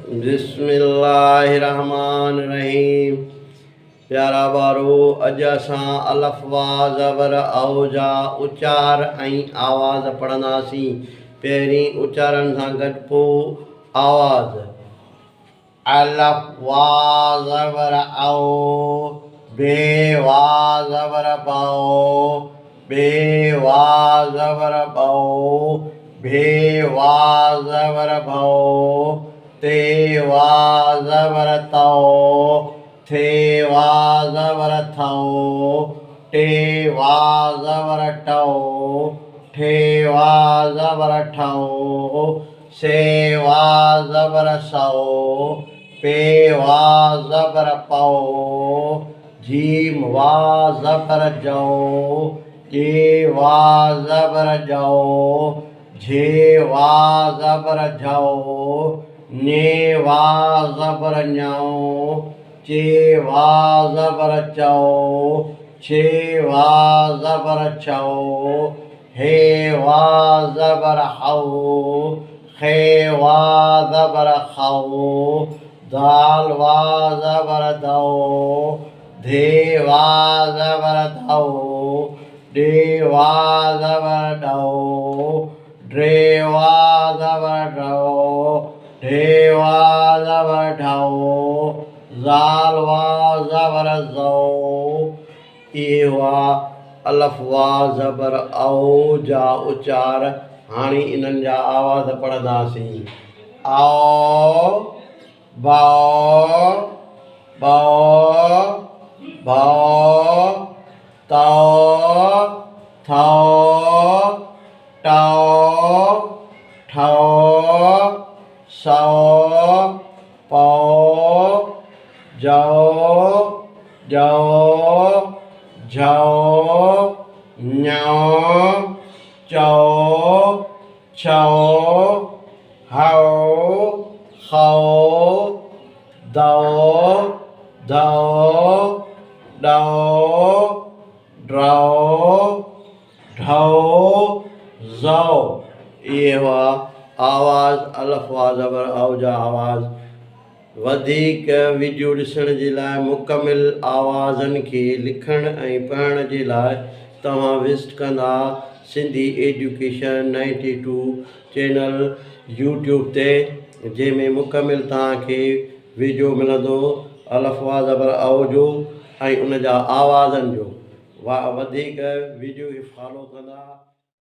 बिस्मिल्लाहिर्रहमानिर्रहीम। प्यारा बारो, अज असां अलफ वाह ज़बर औ जा उचार ऐं आवाज़ पढ़ंदासीं। पहिरीं उचारण सां गॾु पोइ आवाज़। अलफ वाह ज़बर औ, बे वाह ज़बर बौ, बे वाह ज़बर बौ, भे वाह ज़बर भौ, ते वाह ज़बर तौ, थे वाह ज़बर थौ, टे वाह ज़बर टौ, ठे वाह ज़बर ठौ, से वाह ज़बर सौ, पे वाह ज़बर पौ, जीम वाह ज़बर जौ, जे वाह ज़बर जौ, झे वाह ज़बर झौ, ने वाह ज़बर ञौ, चे वाह ज़बर चौ, छे वाह ज़बर छौ, हे वाह ज़बर हौ, खे वाह ज़बर खौ, दाल वाह ज़बर दौ, धे वाह ज़बर धौ, डे वाह ज़बर डौ, ड्रे वाह ज़बर ढौ, ढे वाह ज़बर ढौ, ज़ाल वाह ज़बर ज़ौ। इहे हुआ अलफ वाह ज़बर औ जा उचार। हाणे इन्हनि जा आवाज़ पढ़ंदासीं। आओ, बाओ, बौ, भौ, तौ, थौ, टौ, ठौ, सौ, पौ, जौ, जौ, झौ, ञौ, चौ, छौ, हौ, खौ, दौ, धौ, डौ, ढौ, ढौ, ज़ौ। इहे हुआ आवाज़ अलफ वाह ज़बर औ जा आवाज़। वधीक वीडियो ॾिसण जे लाइ, मुकमिल आवाज़नि खे लिखण ऐं पढ़ण जे लाइ तव्हां विज़िट कंदा सिंधी एजुकेशन 92 चैनल यूट्यूब ते, जंहिंमें मुकमिल तव्हांखे वीडियो मिलंदो अलफ वाह ज़बर औ जो ऐं उन जा आवाज़नि जो। वधीक वीडियो खे फॉलो कंदा।